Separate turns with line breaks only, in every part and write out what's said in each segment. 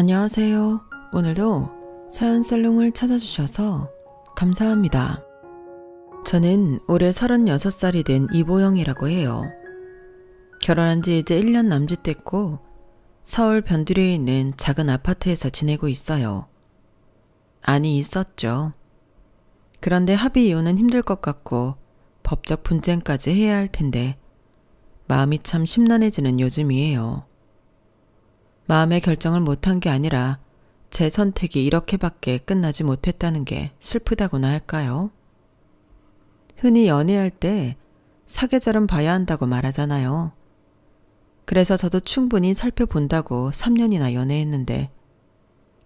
안녕하세요. 오늘도 사연살롱을 찾아주셔서 감사합니다. 저는 올해 36살이 된 이보영이라고 해요. 결혼한 지 이제 1년 남짓 됐고 서울 변두리에 있는 작은 아파트에서 지내고 있어요. 아니 있었죠. 그런데 합의 이혼은 힘들 것 같고 법적 분쟁까지 해야 할 텐데 마음이 참 심란해지는 요즘이에요. 마음의 결정을 못한 게 아니라 제 선택이 이렇게밖에 끝나지 못했다는 게 슬프다고나 할까요? 흔히 연애할 때 사계절은 봐야 한다고 말하잖아요. 그래서 저도 충분히 살펴본다고 3년이나 연애했는데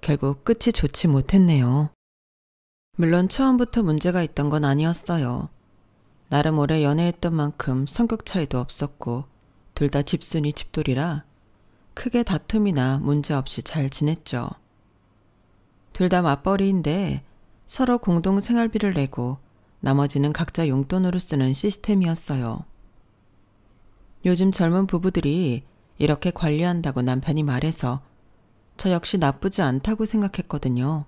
결국 끝이 좋지 못했네요. 물론 처음부터 문제가 있던 건 아니었어요. 나름 오래 연애했던 만큼 성격 차이도 없었고 둘 다 집순이 집돌이라 크게 다툼이나 문제 없이 잘 지냈죠. 둘 다 맞벌이인데 서로 공동 생활비를 내고 나머지는 각자 용돈으로 쓰는 시스템이었어요. 요즘 젊은 부부들이 이렇게 관리한다고 남편이 말해서 저 역시 나쁘지 않다고 생각했거든요.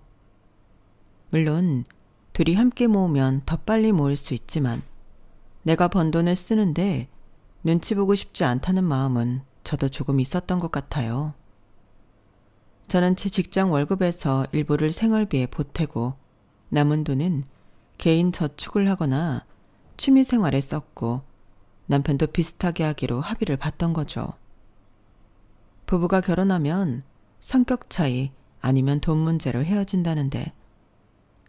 물론 둘이 함께 모으면 더 빨리 모을 수 있지만 내가 번 돈을 쓰는데 눈치 보고 싶지 않다는 마음은 저도 조금 있었던 것 같아요. 저는 제 직장 월급에서 일부를 생활비에 보태고 남은 돈은 개인 저축을 하거나 취미생활에 썼고 남편도 비슷하게 하기로 합의를 봤던 거죠. 부부가 결혼하면 성격 차이 아니면 돈 문제로 헤어진다는데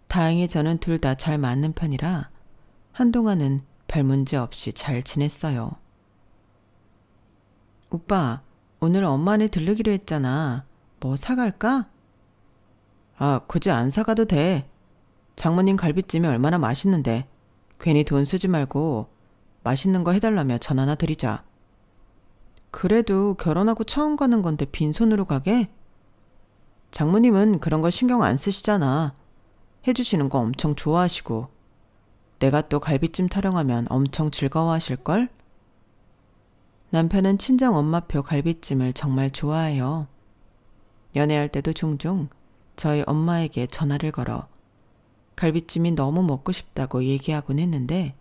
다행히 저는 둘 다 잘 맞는 편이라 한동안은 별 문제 없이 잘 지냈어요. 오빠, 오늘 엄마네 들르기로 했잖아. 뭐 사갈까? 아, 굳이 안 사가도 돼. 장모님 갈비찜이 얼마나 맛있는데 괜히 돈 쓰지 말고 맛있는 거 해달라며 전화나 드리자. 그래도 결혼하고 처음 가는 건데 빈손으로 가게? 장모님은 그런 거 신경 안 쓰시잖아. 해주시는 거 엄청 좋아하시고 내가 또 갈비찜 타령하면 엄청 즐거워하실걸? 남편은 친정 엄마표 갈비찜을 정말 좋아해요. 연애할 때도 종종 저희 엄마에게 전화를 걸어 갈비찜이 너무 먹고 싶다고 얘기하곤 했는데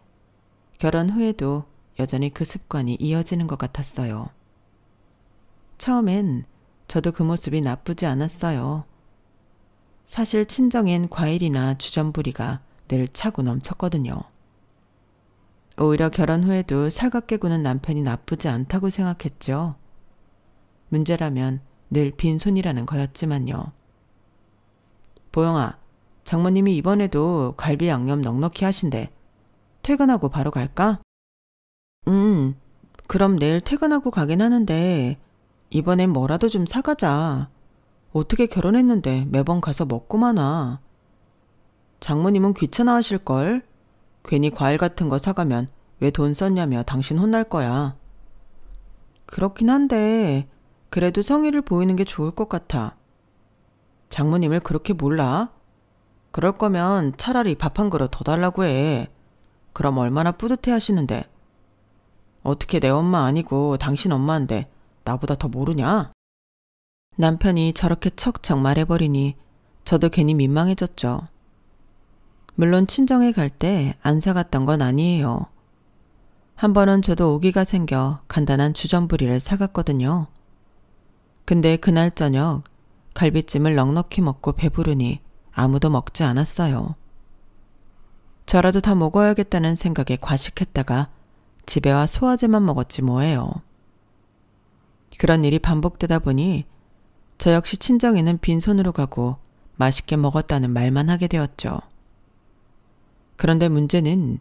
결혼 후에도 여전히 그 습관이 이어지는 것 같았어요. 처음엔 저도 그 모습이 나쁘지 않았어요. 사실 친정엔 과일이나 주전부리가 늘 차고 넘쳤거든요. 오히려 결혼 후에도 살갑게 구는 남편이 나쁘지 않다고 생각했죠. 문제라면 늘 빈손이라는 거였지만요. 보영아, 장모님이 이번에도 갈비 양념 넉넉히 하신대. 퇴근하고 바로 갈까? 그럼 내일 퇴근하고 가긴 하는데 이번엔 뭐라도 좀 사가자. 어떻게 결혼했는데 매번 가서 먹고만 와. 장모님은 귀찮아 하실걸? 괜히 과일 같은 거 사가면 왜 돈 썼냐며 당신 혼날 거야. 그렇긴 한데 그래도 성의를 보이는 게 좋을 것 같아. 장모님을 그렇게 몰라? 그럴 거면 차라리 밥 한 그릇 더 달라고 해. 그럼 얼마나 뿌듯해 하시는데. 어떻게 내 엄마 아니고 당신 엄마인데 나보다 더 모르냐? 남편이 저렇게 척척 말해버리니 저도 괜히 민망해졌죠. 물론 친정에 갈 때 안 사갔던 건 아니에요. 한 번은 저도 오기가 생겨 간단한 주전부리를 사갔거든요. 근데 그날 저녁 갈비찜을 넉넉히 먹고 배부르니 아무도 먹지 않았어요. 저라도 다 먹어야겠다는 생각에 과식했다가 집에 와 소화제만 먹었지 뭐예요. 그런 일이 반복되다 보니 저 역시 친정에는 빈손으로 가고 맛있게 먹었다는 말만 하게 되었죠. 그런데 문제는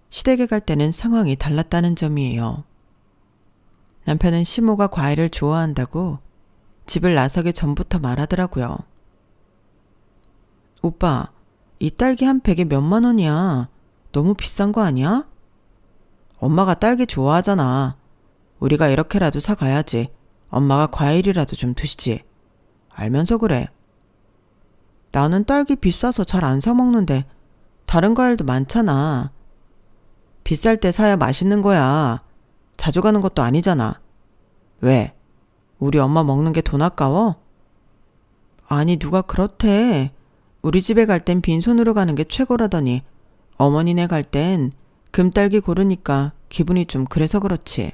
시댁에 갈 때는 상황이 달랐다는 점이에요. 남편은 시모가 과일을 좋아한다고 집을 나서기 전부터 말하더라고요. 오빠, 이 딸기 한 팩에 몇만 원이야. 너무 비싼 거 아니야? 엄마가 딸기 좋아하잖아. 우리가 이렇게라도 사가야지. 엄마가 과일이라도 좀 드시지. 알면서 그래. 나는 딸기 비싸서 잘 안 사 먹는데 다른 과일도 많잖아. 비쌀 때 사야 맛있는 거야. 자주 가는 것도 아니잖아. 왜? 우리 엄마 먹는 게 돈 아까워? 아니 누가 그렇대. 우리 집에 갈 땐 빈손으로 가는 게 최고라더니 어머니네 갈 땐 금딸기 고르니까 기분이 좀 그래서 그렇지.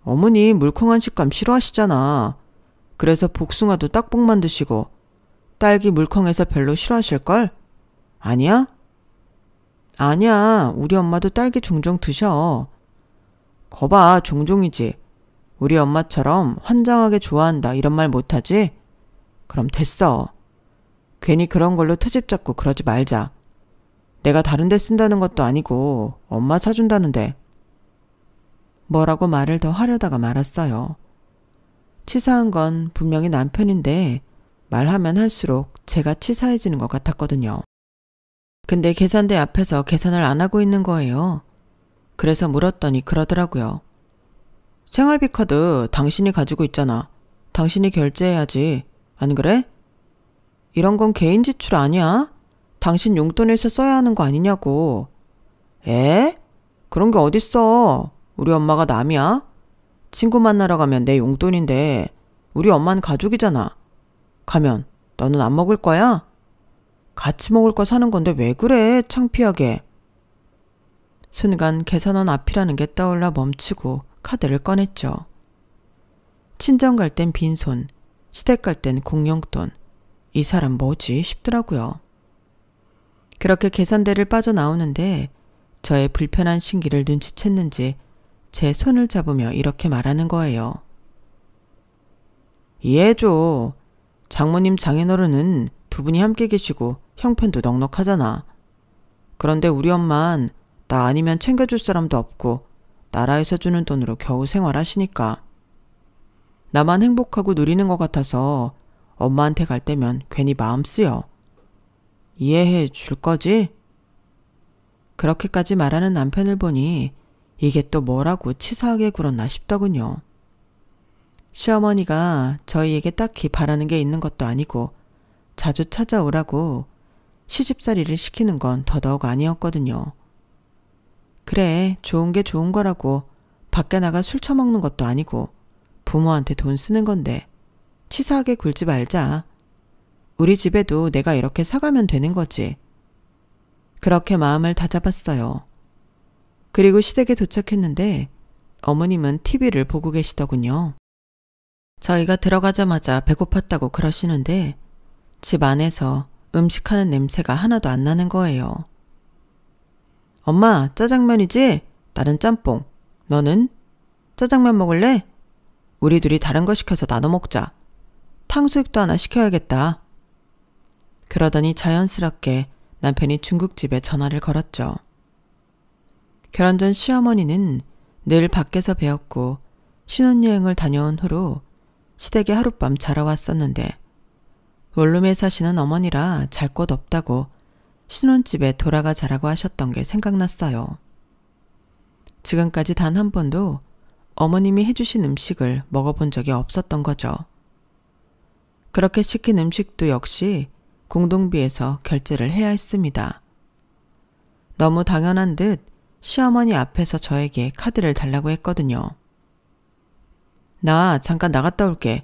어머니 물컹한 식감 싫어하시잖아. 그래서 복숭아도 딱복 만드시고 딸기 물컹해서 별로 싫어하실걸? 아니야? 아니야. 우리 엄마도 딸기 종종 드셔. 거봐 종종이지. 우리 엄마처럼 환장하게 좋아한다 이런 말 못하지? 그럼 됐어. 괜히 그런 걸로 트집 잡고 그러지 말자. 내가 다른 데 쓴다는 것도 아니고 엄마 사준다는데. 뭐라고 말을 더 하려다가 말았어요. 치사한 건 분명히 남편인데 말하면 할수록 제가 치사해지는 것 같았거든요. 근데 계산대 앞에서 계산을 안 하고 있는 거예요. 그래서 물었더니 그러더라고요. 생활비 카드 당신이 가지고 있잖아. 당신이 결제해야지. 안 그래? 이런 건 개인 지출 아니야? 당신 용돈에서 써야 하는 거 아니냐고. 에? 그런 게 어딨어. 우리 엄마가 남이야? 친구 만나러 가면 내 용돈인데 우리 엄마는 가족이잖아. 가면 너는 안 먹을 거야? 같이 먹을 거 사는 건데 왜 그래 창피하게. 순간 계산원 앞이라는 게 떠올라 멈추고 카드를 꺼냈죠. 친정 갈 땐 빈손, 시댁 갈 땐 공용돈. 이 사람 뭐지 싶더라고요. 그렇게 계산대를 빠져나오는데 저의 불편한 신기를 눈치챘는지 제 손을 잡으며 이렇게 말하는 거예요. 이해해줘. 장모님 장인어른은 두 분이 함께 계시고 형편도 넉넉하잖아. 그런데 우리 엄만 나 아니면 챙겨줄 사람도 없고 나라에서 주는 돈으로 겨우 생활하시니까. 나만 행복하고 누리는 것 같아서 엄마한테 갈 때면 괜히 마음 쓰여. 이해해 줄 거지? 그렇게까지 말하는 남편을 보니 이게 또 뭐라고 치사하게 굴었나 싶더군요. 시어머니가 저희에게 딱히 바라는 게 있는 것도 아니고 자주 찾아오라고 시집살이를 시키는 건 더더욱 아니었거든요. 그래, 좋은 게 좋은 거라고 밖에 나가 술 처먹는 것도 아니고 부모한테 돈 쓰는 건데 치사하게 굴지 말자. 우리 집에도 내가 이렇게 사가면 되는 거지. 그렇게 마음을 다잡았어요. 그리고 시댁에 도착했는데 어머님은 TV를 보고 계시더군요. 저희가 들어가자마자 배고팠다고 그러시는데 집 안에서 음식하는 냄새가 하나도 안 나는 거예요. 엄마, 짜장면이지? 나는 짬뽕. 너는? 짜장면 먹을래? 우리 둘이 다른 거 시켜서 나눠 먹자. 탕수육도 하나 시켜야겠다. 그러더니 자연스럽게 남편이 중국집에 전화를 걸었죠. 결혼 전 시어머니는 늘 밖에서 배웠고 신혼여행을 다녀온 후로 시댁에 하룻밤 자러 왔었는데 원룸에 사시는 어머니라 잘 곳 없다고 신혼집에 돌아가 자라고 하셨던 게 생각났어요. 지금까지 단 한 번도 어머님이 해주신 음식을 먹어본 적이 없었던 거죠. 그렇게 시킨 음식도 역시 공동비에서 결제를 해야 했습니다. 너무 당연한 듯 시어머니 앞에서 저에게 카드를 달라고 했거든요. 나 잠깐 나갔다 올게.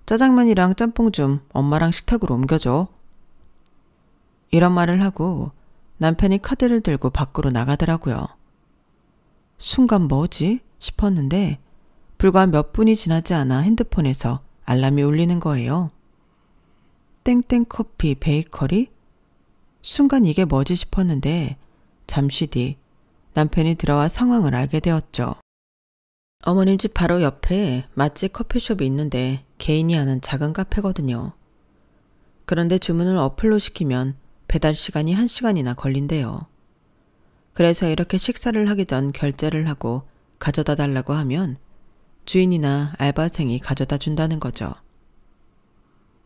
짜장면이랑 짬뽕 좀 엄마랑 식탁으로 옮겨줘. 이런 말을 하고 남편이 카드를 들고 밖으로 나가더라고요. 순간 뭐지? 싶었는데 불과 몇 분이 지나지 않아 핸드폰에서 알람이 울리는 거예요. 땡땡커피 베이커리? 순간 이게 뭐지 싶었는데 잠시 뒤 남편이 들어와 상황을 알게 되었죠. 어머님 집 바로 옆에 맛집 커피숍이 있는데 개인이 하는 작은 카페거든요. 그런데 주문을 어플로 시키면 배달 시간이 1시간이나 걸린대요. 그래서 이렇게 식사를 하기 전 결제를 하고 가져다 달라고 하면 주인이나 알바생이 가져다 준다는 거죠.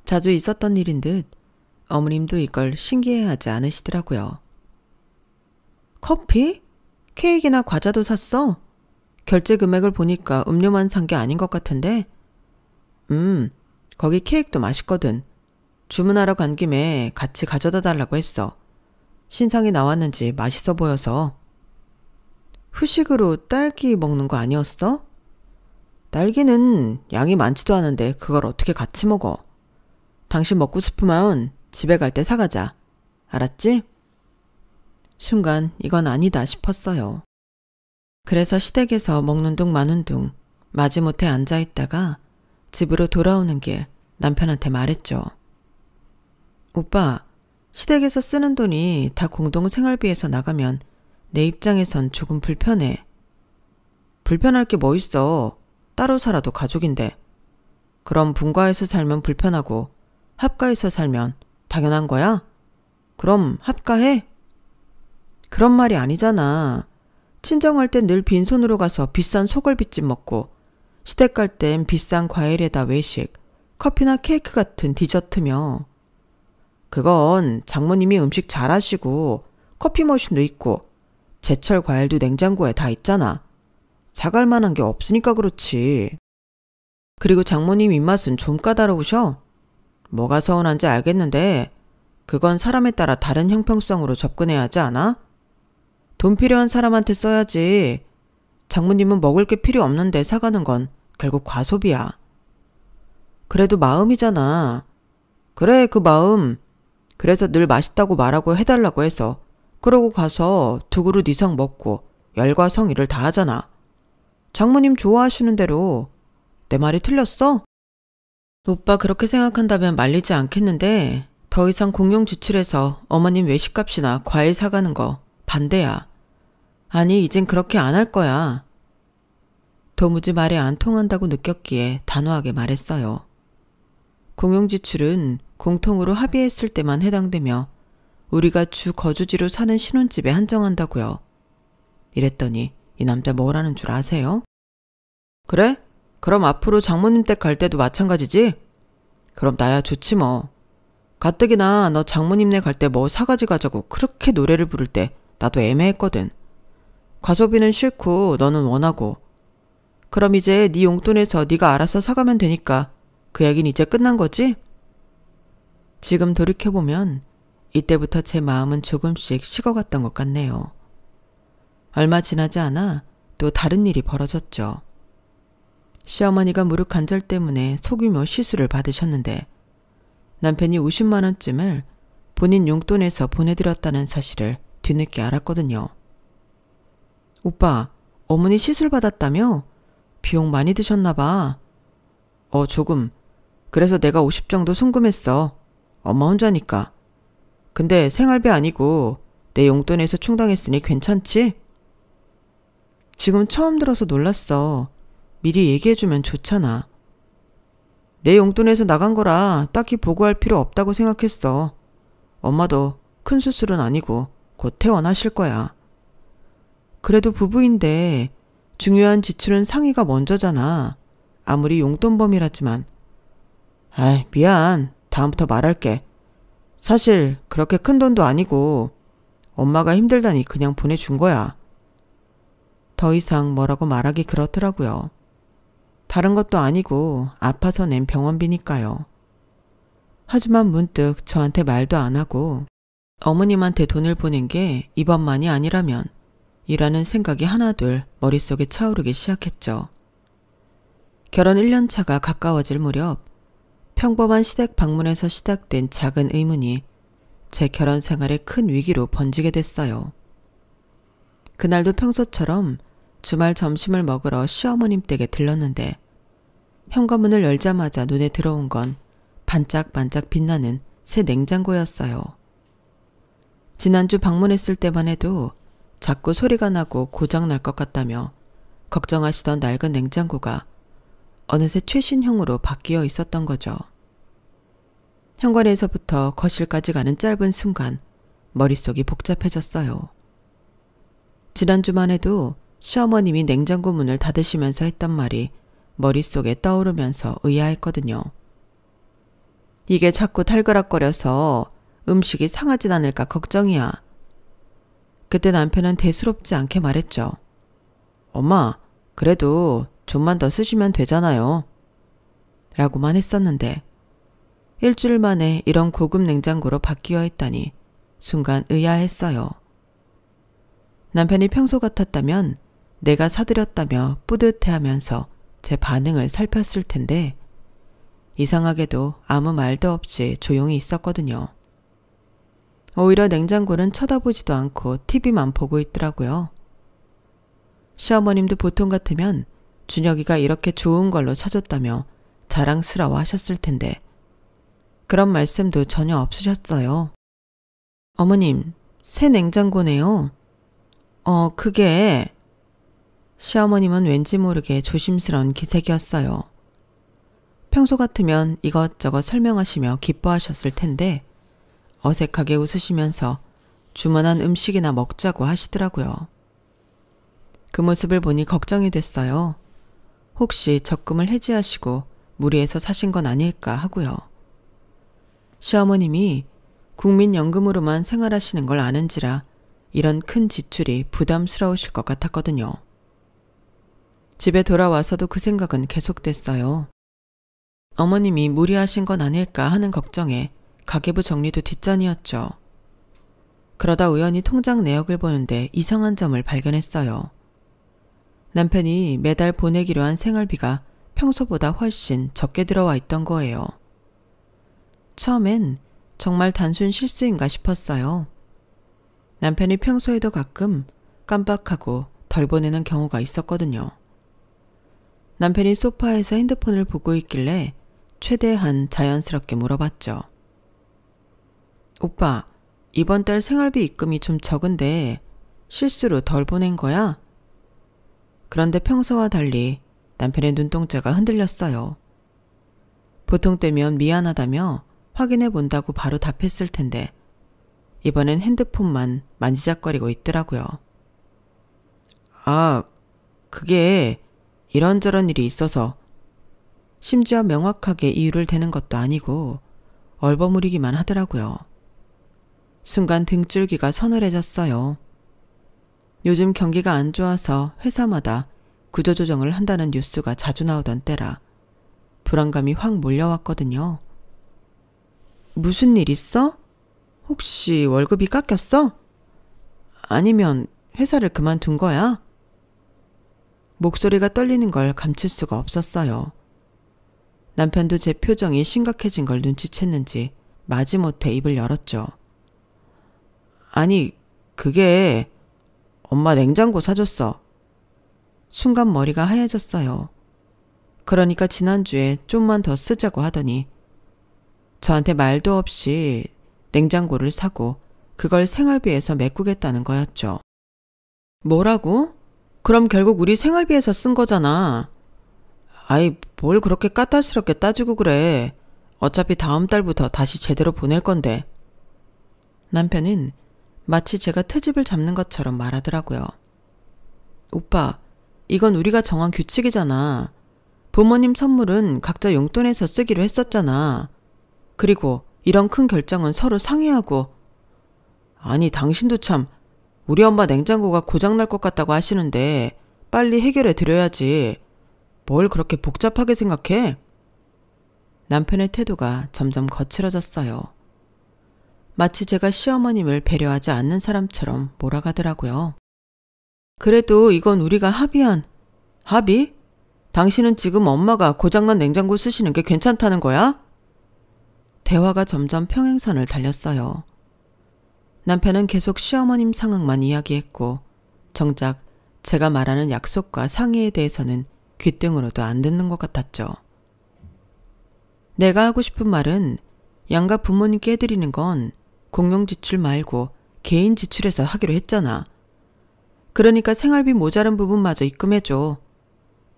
자주 있었던 일인 듯 어머님도 이걸 신기해하지 않으시더라고요. 커피? 케이크나 과자도 샀어? 결제 금액을 보니까 음료만 산 게 아닌 것 같은데? 거기 케이크도 맛있거든. 주문하러 간 김에 같이 가져다 달라고 했어. 신상이 나왔는지 맛있어 보여서. 후식으로 딸기 먹는 거 아니었어? 딸기는 양이 많지도 않은데 그걸 어떻게 같이 먹어? 당신 먹고 싶으면 집에 갈 때 사가자. 알았지? 순간 이건 아니다 싶었어요. 그래서 시댁에서 먹는 둥 마는 둥 마지못해 앉아있다가 집으로 돌아오는 길 남편한테 말했죠. 오빠, 시댁에서 쓰는 돈이 다 공동 생활비에서 나가면 내 입장에선 조금 불편해. 불편할 게 뭐 있어. 따로 살아도 가족인데. 그럼 분가해서 살면 불편하고 합가해서 살면 당연한 거야? 그럼 합가해? 그런 말이 아니잖아. 친정할 땐 늘 빈손으로 가서 비싼 소갈비찜 먹고 시댁 갈 땐 비싼 과일에다 외식, 커피나 케이크 같은 디저트며. 그건 장모님이 음식 잘하시고 커피 머신도 있고 제철 과일도 냉장고에 다 있잖아. 사갈 만한 게 없으니까 그렇지. 그리고 장모님 입맛은 좀 까다로우셔. 뭐가 서운한지 알겠는데 그건 사람에 따라 다른 형평성으로 접근해야 하지 않아? 돈 필요한 사람한테 써야지. 장모님은 먹을 게 필요 없는데 사가는 건 결국 과소비야. 그래도 마음이잖아. 그래, 그 마음. 그래서 늘 맛있다고 말하고 해달라고 해서 그러고 가서 2그릇 이상 먹고 열과 성의를 다하잖아. 장모님 좋아하시는 대로. 내 말이 틀렸어? 오빠 그렇게 생각한다면 말리지 않겠는데 더 이상 공용 지출해서 어머님 외식값이나 과일 사가는 거 반대야. 아니, 이젠 그렇게 안 할 거야. 도무지 말이 안 통한다고 느꼈기에 단호하게 말했어요. 공용 지출은 공통으로 합의했을 때만 해당되며 우리가 주 거주지로 사는 신혼집에 한정한다고요. 이랬더니 이 남자 뭐라는 줄 아세요? 그래? 그럼 앞으로 장모님 댁 갈 때도 마찬가지지? 그럼 나야 좋지 뭐. 가뜩이나 너 장모님네 갈 때 뭐 사가지 가자고 그렇게 노래를 부를 때 나도 애매했거든. 과소비는 싫고 너는 원하고. 그럼 이제 네 용돈에서 네가 알아서 사가면 되니까 그 얘기는 이제 끝난 거지? 지금 돌이켜보면 이때부터 제 마음은 조금씩 식어갔던 것 같네요. 얼마 지나지 않아 또 다른 일이 벌어졌죠. 시어머니가 무릎 관절 때문에 소규모 시술을 받으셨는데 남편이 50만 원쯤을 본인 용돈에서 보내드렸다는 사실을 뒤늦게 알았거든요. 오빠, 어머니 시술 받았다며? 비용 많이 드셨나 봐. 조금. 그래서 내가 50 정도 송금했어. 엄마 혼자니까. 근데 생활비 아니고 내 용돈에서 충당했으니 괜찮지? 지금 처음 들어서 놀랐어. 미리 얘기해주면 좋잖아. 내 용돈에서 나간 거라 딱히 보고할 필요 없다고 생각했어. 엄마도 큰 수술은 아니고 곧 퇴원하실 거야. 그래도 부부인데 중요한 지출은 상의가 먼저잖아. 아무리 용돈범이라지만. 아이, 미안. 다음부터 말할게. 사실 그렇게 큰 돈도 아니고 엄마가 힘들다니 그냥 보내준 거야. 더 이상 뭐라고 말하기 그렇더라고요. 다른 것도 아니고 아파서 낸 병원비니까요. 하지만 문득 저한테 말도 안 하고 어머님한테 돈을 보낸 게 이번만이 아니라면 이라는 생각이 하나둘 머릿속에 차오르기 시작했죠. 결혼 1년 차가 가까워질 무렵 평범한 시댁 방문에서 시작된 작은 의문이 제 결혼 생활에 큰 위기로 번지게 됐어요. 그날도 평소처럼 주말 점심을 먹으러 시어머님 댁에 들렀는데 현관문을 열자마자 눈에 들어온 건 반짝반짝 빛나는 새 냉장고였어요. 지난주 방문했을 때만 해도 자꾸 소리가 나고 고장날 것 같다며 걱정하시던 낡은 냉장고가 어느새 최신형으로 바뀌어 있었던 거죠. 현관에서부터 거실까지 가는 짧은 순간 머릿속이 복잡해졌어요. 지난주만 해도 시어머님이 냉장고 문을 닫으시면서 했던 말이 머릿속에 떠오르면서 의아했거든요. 이게 자꾸 탈그락거려서 음식이 상하진 않을까 걱정이야. 그때 남편은 대수롭지 않게 말했죠. 엄마, 그래도 좀만 더 쓰시면 되잖아요. 라고만 했었는데 일주일 만에 이런 고급 냉장고로 바뀌어 있다니 순간 의아했어요. 남편이 평소 같았다면 내가 사드렸다며 뿌듯해하면서 제 반응을 살폈을 텐데 이상하게도 아무 말도 없이 조용히 있었거든요. 오히려 냉장고는 쳐다보지도 않고 TV만 보고 있더라고요. 시어머님도 보통 같으면 준혁이가 이렇게 좋은 걸로 사줬다며 자랑스러워 하셨을 텐데 그런 말씀도 전혀 없으셨어요. 어머님, 새 냉장고네요. 그게... 시어머님은 왠지 모르게 조심스러운 기색이었어요. 평소 같으면 이것저것 설명하시며 기뻐하셨을 텐데 어색하게 웃으시면서 주문한 음식이나 먹자고 하시더라고요. 그 모습을 보니 걱정이 됐어요. 혹시 적금을 해지하시고 무리해서 사신 건 아닐까 하고요. 시어머님이 국민연금으로만 생활하시는 걸 아는지라 이런 큰 지출이 부담스러우실 것 같았거든요. 집에 돌아와서도 그 생각은 계속됐어요. 어머님이 무리하신 건 아닐까 하는 걱정에 가계부 정리도 뒷전이었죠. 그러다 우연히 통장 내역을 보는데 이상한 점을 발견했어요. 남편이 매달 보내기로 한 생활비가 평소보다 훨씬 적게 들어와 있던 거예요. 처음엔 정말 단순 실수인가 싶었어요. 남편이 평소에도 가끔 깜빡하고 덜 보내는 경우가 있었거든요. 남편이 소파에서 핸드폰을 보고 있길래 최대한 자연스럽게 물어봤죠. 오빠, 이번 달 생활비 입금이 좀 적은데 실수로 덜 보낸 거야? 그런데 평소와 달리 남편의 눈동자가 흔들렸어요. 보통 때면 미안하다며 확인해 본다고 바로 답했을 텐데 이번엔 핸드폰만 만지작거리고 있더라고요. 그게 이런저런 일이 있어서 심지어 명확하게 이유를 대는 것도 아니고 얼버무리기만 하더라고요. 순간 등줄기가 서늘해졌어요. 요즘 경기가 안 좋아서 회사마다 구조조정을 한다는 뉴스가 자주 나오던 때라 불안감이 확 몰려왔거든요. 무슨 일 있어? 혹시 월급이 깎였어? 아니면 회사를 그만둔 거야? 목소리가 떨리는 걸 감출 수가 없었어요. 남편도 제 표정이 심각해진 걸 눈치챘는지 마지못해 입을 열었죠. 아니, 그게 엄마 냉장고 사줬어. 순간 머리가 하얘졌어요. 그러니까 지난주에 좀만 더 쓰자고 하더니 저한테 말도 없이 냉장고를 사고 그걸 생활비에서 메꾸겠다는 거였죠. 뭐라고? 그럼 결국 우리 생활비에서 쓴 거잖아. 아이, 뭘 그렇게 까탈스럽게 따지고 그래. 어차피 다음 달부터 다시 제대로 보낼 건데. 남편은 마치 제가 트집을 잡는 것처럼 말하더라고요. 오빠, 이건 우리가 정한 규칙이잖아. 부모님 선물은 각자 용돈에서 쓰기로 했었잖아. 그리고 이런 큰 결정은 서로 상의하고. 아니, 당신도 참 우리 엄마 냉장고가 고장날 것 같다고 하시는데 빨리 해결해 드려야지. 뭘 그렇게 복잡하게 생각해? 남편의 태도가 점점 거칠어졌어요. 마치 제가 시어머님을 배려하지 않는 사람처럼 몰아가더라고요. 그래도 이건 우리가 합의한... 합의? 당신은 지금 엄마가 고장난 냉장고 쓰시는 게 괜찮다는 거야? 대화가 점점 평행선을 달렸어요. 남편은 계속 시어머님 상황만 이야기했고 정작 제가 말하는 약속과 상의에 대해서는 귓등으로도 안 듣는 것 같았죠. 내가 하고 싶은 말은 양가 부모님께 해드리는 건 공용지출 말고 개인 지출에서 하기로 했잖아. 그러니까 생활비 모자란 부분마저 입금해줘.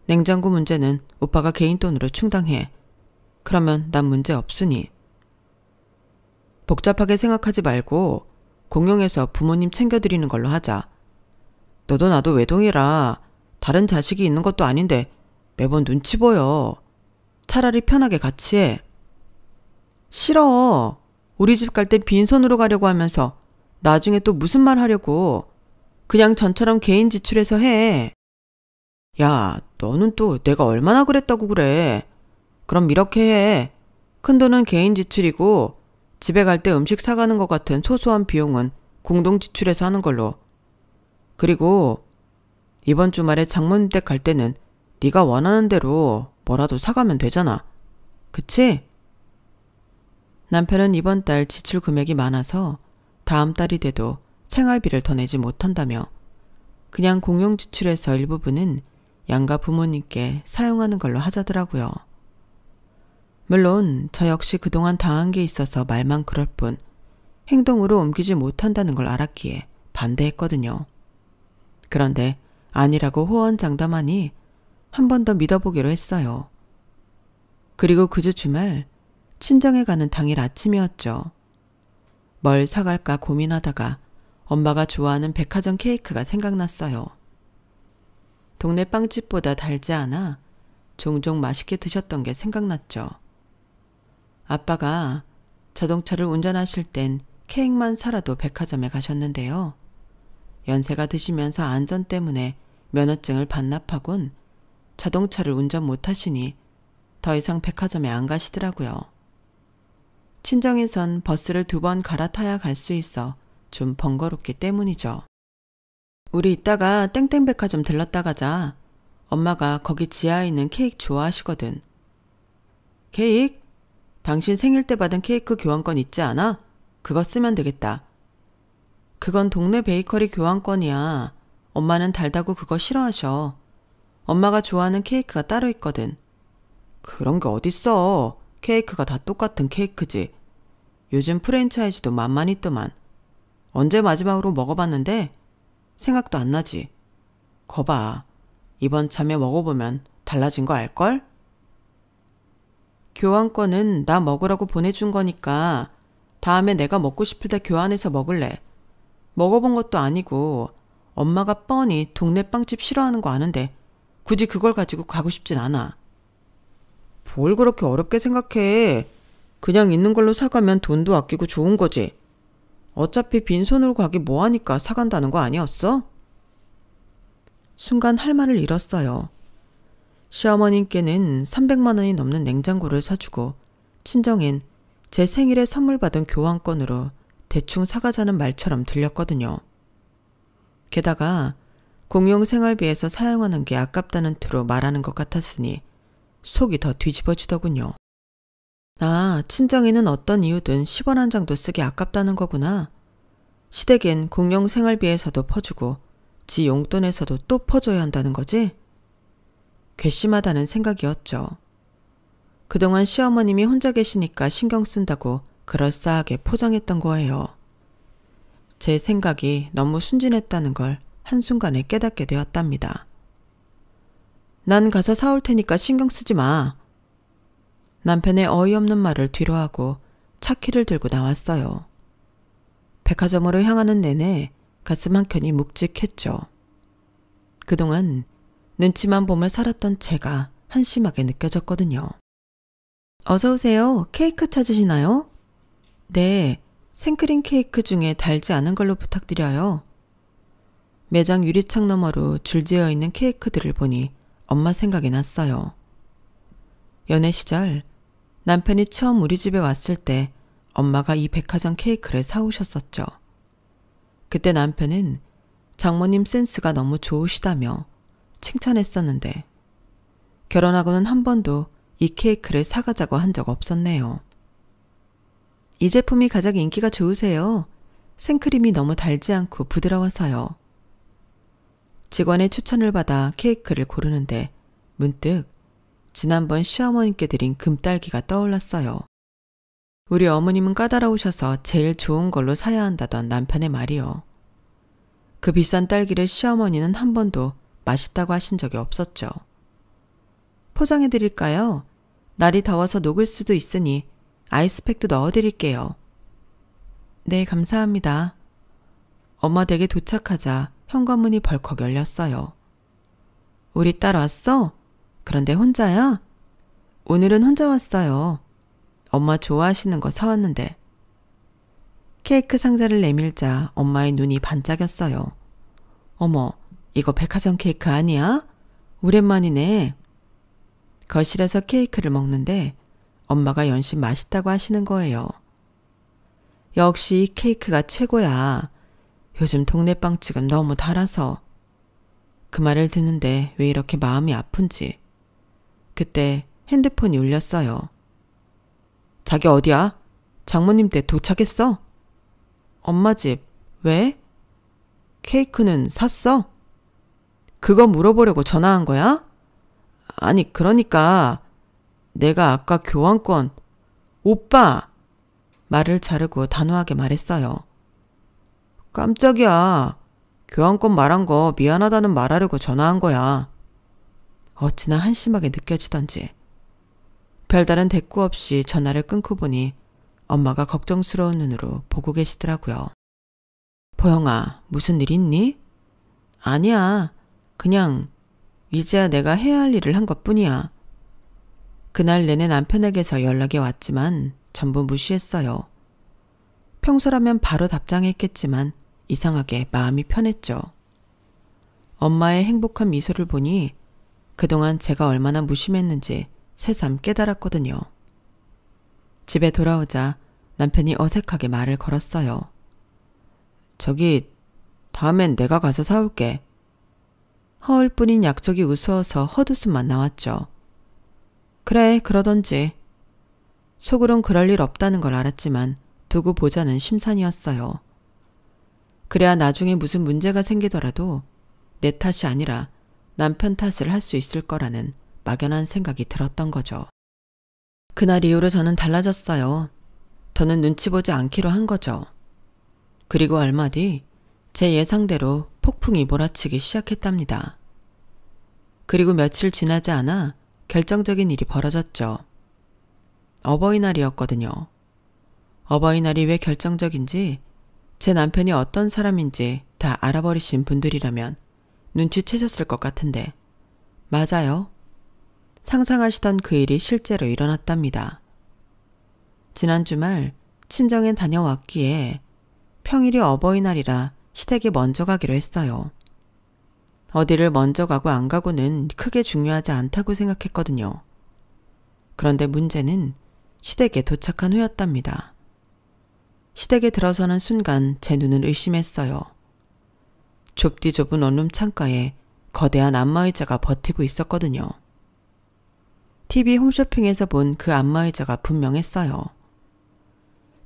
냉장고 문제는 오빠가 개인 돈으로 충당해. 그러면 난 문제 없으니. 복잡하게 생각하지 말고 공용해서 부모님 챙겨드리는 걸로 하자. 너도 나도 외동이라 다른 자식이 있는 것도 아닌데 매번 눈치 보여. 차라리 편하게 같이 해. 싫어. 우리 집 갈 때 빈손으로 가려고 하면서 나중에 또 무슨 말 하려고. 그냥 전처럼 개인 지출해서 해. 야, 너는 또 내가 얼마나 그랬다고 그래. 그럼 이렇게 해. 큰돈은 개인 지출이고 집에 갈 때 음식 사가는 것 같은 소소한 비용은 공동 지출해서 하는 걸로. 그리고 이번 주말에 장모님 댁 갈 때는 네가 원하는 대로 뭐라도 사가면 되잖아. 그치? 남편은 이번 달 지출 금액이 많아서 다음 달이 돼도 생활비를 더 내지 못한다며 그냥 공용 지출에서 일부분은 양가 부모님께 사용하는 걸로 하자더라고요. 물론 저 역시 그동안 당한 게 있어서 말만 그럴 뿐 행동으로 옮기지 못한다는 걸 알았기에 반대했거든요. 그런데 아니라고 호언장담하니 한 번 더 믿어보기로 했어요. 그리고 그 주 주말 친정에 가는 당일 아침이었죠. 뭘 사갈까 고민하다가 엄마가 좋아하는 백화점 케이크가 생각났어요. 동네 빵집보다 달지 않아 종종 맛있게 드셨던 게 생각났죠. 아빠가 자동차를 운전하실 땐 케이크만 사라도 백화점에 가셨는데요. 연세가 드시면서 안전 때문에 면허증을 반납하곤 자동차를 운전 못하시니 더 이상 백화점에 안 가시더라고요. 친정에선 버스를 2번 갈아타야 갈 수 있어 좀 번거롭기 때문이죠. 우리 이따가 땡땡 백화점 들렀다 가자. 엄마가 거기 지하에 있는 케이크 좋아하시거든. 케이크? 당신 생일 때 받은 케이크 교환권 있지 않아? 그거 쓰면 되겠다. 그건 동네 베이커리 교환권이야. 엄마는 달다고 그거 싫어하셔. 엄마가 좋아하는 케이크가 따로 있거든. 그런 게 어딨어. 케이크가 다 똑같은 케이크지. 요즘 프랜차이즈도 만만 있더만. 언제 마지막으로 먹어봤는데? 생각도 안 나지. 거봐. 이번 참에 먹어보면 달라진 거 알걸? 교환권은 나 먹으라고 보내준 거니까 다음에 내가 먹고 싶을 때 교환해서 먹을래. 먹어본 것도 아니고 엄마가 뻔히 동네 빵집 싫어하는 거 아는데 굳이 그걸 가지고 가고 싶진 않아. 뭘 그렇게 어렵게 생각해. 그냥 있는 걸로 사가면 돈도 아끼고 좋은 거지. 어차피 빈손으로 가기 뭐하니까 사간다는 거 아니었어? 순간 할 말을 잃었어요. 시어머님께는 300만 원이 넘는 냉장고를 사주고 친정엔 제 생일에 선물 받은 교환권으로 대충 사가자는 말처럼 들렸거든요. 게다가 공용 생활비에서 사용하는 게 아깝다는 투로 말하는 것 같았으니 속이 더 뒤집어지더군요. 아, 친정에는 어떤 이유든 10원 한 장도 쓰기 아깝다는 거구나. 시댁엔 공용 생활비에서도 퍼주고 지 용돈에서도 또 퍼줘야 한다는 거지? 괘씸하다는 생각이었죠. 그동안 시어머님이 혼자 계시니까 신경 쓴다고 그럴싸하게 포장했던 거예요. 제 생각이 너무 순진했다는 걸 한순간에 깨닫게 되었답니다. 난 가서 사올 테니까 신경 쓰지 마. 남편의 어이없는 말을 뒤로하고 차키를 들고 나왔어요. 백화점으로 향하는 내내 가슴 한켠이 묵직했죠. 그동안 눈치만 보며 살았던 제가 한심하게 느껴졌거든요. 어서 오세요. 케이크 찾으시나요? 네, 생크림 케이크 중에 달지 않은 걸로 부탁드려요. 매장 유리창 너머로 줄지어 있는 케이크들을 보니 엄마 생각이 났어요. 연애 시절 남편이 처음 우리 집에 왔을 때 엄마가 이 백화점 케이크를 사오셨었죠. 그때 남편은 장모님 센스가 너무 좋으시다며 칭찬했었는데 결혼하고는 한 번도 이 케이크를 사가자고 한 적 없었네요. 이 제품이 가장 인기가 좋으세요. 생크림이 너무 달지 않고 부드러워서요. 직원의 추천을 받아 케이크를 고르는데 문득 지난번 시어머님께 드린 금딸기가 떠올랐어요. 우리 어머님은 까다로우셔서 제일 좋은 걸로 사야 한다던 남편의 말이요. 그 비싼 딸기를 시어머니는 한 번도 맛있다고 하신 적이 없었죠. 포장해 드릴까요? 날이 더워서 녹을 수도 있으니 아이스팩도 넣어드릴게요. 네, 감사합니다. 엄마 댁에 도착하자 현관문이 벌컥 열렸어요. 우리 딸 왔어? 그런데 혼자야? 오늘은 혼자 왔어요. 엄마 좋아하시는 거 사왔는데. 케이크 상자를 내밀자 엄마의 눈이 반짝였어요. 어머, 이거 백화점 케이크 아니야? 오랜만이네. 거실에서 케이크를 먹는데 엄마가 연신 맛있다고 하시는 거예요. 역시 케이크가 최고야. 요즘 동네 빵집은 너무 달아서. 그 말을 듣는데 왜 이렇게 마음이 아픈지. 그때 핸드폰이 울렸어요. 자기 어디야? 장모님 댁 도착했어? 엄마 집. 왜? 케이크는 샀어? 그거 물어보려고 전화한 거야? 아니, 그러니까 내가 아까 교환권. 오빠! 말을 자르고 단호하게 말했어요. 깜짝이야. 교환권 말한 거 미안하다는 말하려고 전화한 거야. 어찌나 한심하게 느껴지던지. 별다른 대꾸 없이 전화를 끊고 보니 엄마가 걱정스러운 눈으로 보고 계시더라고요. 보영아, 무슨 일 있니? 아니야. 그냥 이제야 내가 해야 할 일을 한 것뿐이야. 그날 내내 남편에게서 연락이 왔지만 전부 무시했어요. 평소라면 바로 답장했겠지만 이상하게 마음이 편했죠. 엄마의 행복한 미소를 보니 그동안 제가 얼마나 무심했는지 새삼 깨달았거든요. 집에 돌아오자 남편이 어색하게 말을 걸었어요. 저기, 다음엔 내가 가서 사올게. 허울뿐인 약속이 우스워서 헛웃음만 나왔죠. 그래, 그러던지. 속으론 그럴 일 없다는 걸 알았지만 두고 보자는 심산이었어요. 그래야 나중에 무슨 문제가 생기더라도 내 탓이 아니라 남편 탓을 할 수 있을 거라는 막연한 생각이 들었던 거죠. 그날 이후로 저는 달라졌어요. 더는 눈치 보지 않기로 한 거죠. 그리고 얼마 뒤 제 예상대로 폭풍이 몰아치기 시작했답니다. 그리고 며칠 지나지 않아 결정적인 일이 벌어졌죠. 어버이날이었거든요. 어버이날이 왜 결정적인지 제 남편이 어떤 사람인지 다 알아버리신 분들이라면 눈치채셨을 것 같은데 맞아요. 상상하시던 그 일이 실제로 일어났답니다. 지난 주말 친정에 다녀왔기에 평일이 어버이날이라 시댁에 먼저 가기로 했어요. 어디를 먼저 가고 안 가고는 크게 중요하지 않다고 생각했거든요. 그런데 문제는 시댁에 도착한 후였답니다. 시댁에 들어서는 순간 제 눈은 의심했어요. 좁디 좁은 원룸 창가에 거대한 안마의자가 버티고 있었거든요. TV 홈쇼핑에서 본 그 안마의자가 분명했어요.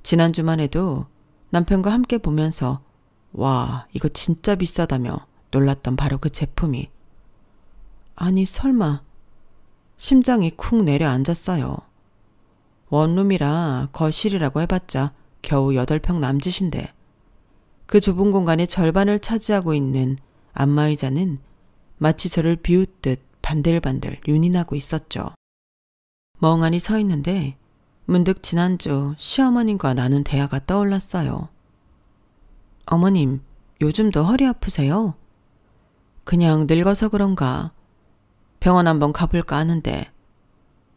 지난주만 해도 남편과 함께 보면서 와, 이거 진짜 비싸다며 놀랐던 바로 그 제품이. 아니 설마. 심장이 쿵 내려앉았어요. 원룸이라 거실이라고 해봤자 겨우 8평 남짓인데 그 좁은 공간의 절반을 차지하고 있는 안마의자는 마치 저를 비웃듯 반들반들 윤이 나고 있었죠. 멍하니 서 있는데 문득 지난주 시어머님과 나눈 대화가 떠올랐어요. 어머님, 요즘도 허리 아프세요? 그냥 늙어서 그런가. 병원 한번 가볼까 하는데.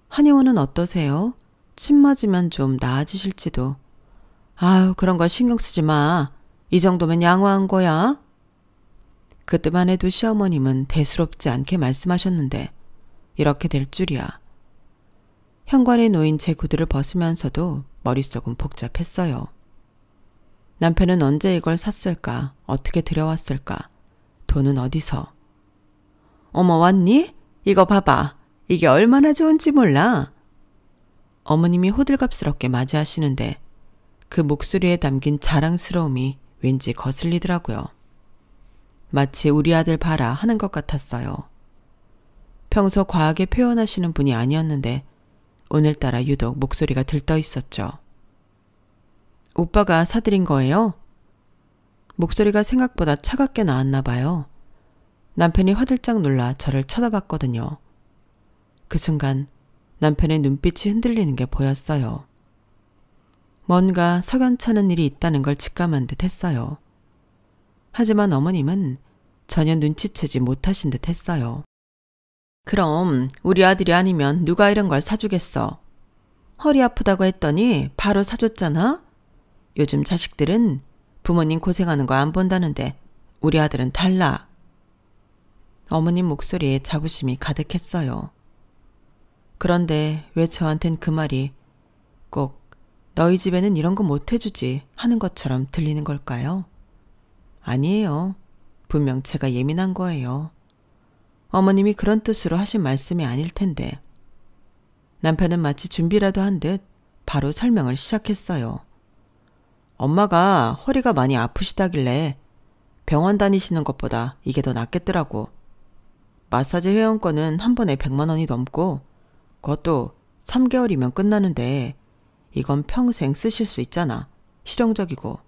한의원은 어떠세요? 침 맞으면 좀 나아지실지도. 아유, 그런 거 신경 쓰지 마. 이 정도면 양호한 거야. 그때만 해도 시어머님은 대수롭지 않게 말씀하셨는데 이렇게 될 줄이야. 현관에 놓인 제 구두를 벗으면서도 머릿속은 복잡했어요. 남편은 언제 이걸 샀을까? 어떻게 들여왔을까? 돈은 어디서? 어머, 왔니? 이거 봐봐. 이게 얼마나 좋은지 몰라. 어머님이 호들갑스럽게 맞이하시는데 그 목소리에 담긴 자랑스러움이 왠지 거슬리더라고요. 마치 우리 아들 봐라 하는 것 같았어요. 평소 과하게 표현하시는 분이 아니었는데 오늘따라 유독 목소리가 들떠 있었죠. 오빠가 사드린 거예요? 목소리가 생각보다 차갑게 나왔나 봐요. 남편이 화들짝 놀라 저를 쳐다봤거든요. 그 순간 남편의 눈빛이 흔들리는 게 보였어요. 뭔가 석연찮은 일이 있다는 걸 직감한 듯 했어요. 하지만 어머님은 전혀 눈치채지 못하신 듯 했어요. 그럼 우리 아들이 아니면 누가 이런 걸 사주겠어? 허리 아프다고 했더니 바로 사줬잖아? 요즘 자식들은 부모님 고생하는 거 안 본다는데 우리 아들은 달라. 어머님 목소리에 자부심이 가득했어요. 그런데 왜 저한텐 그 말이 꼭 너희 집에는 이런 거 못 해주지 하는 것처럼 들리는 걸까요? 아니에요. 분명 제가 예민한 거예요. 어머님이 그런 뜻으로 하신 말씀이 아닐 텐데. 남편은 마치 준비라도 한 듯 바로 설명을 시작했어요. 엄마가 허리가 많이 아프시다길래 병원 다니시는 것보다 이게 더 낫겠더라고. 마사지 회원권은 한 번에 100만 원이 넘고 그것도 3개월이면 끝나는데 이건 평생 쓰실 수 있잖아. 실용적이고.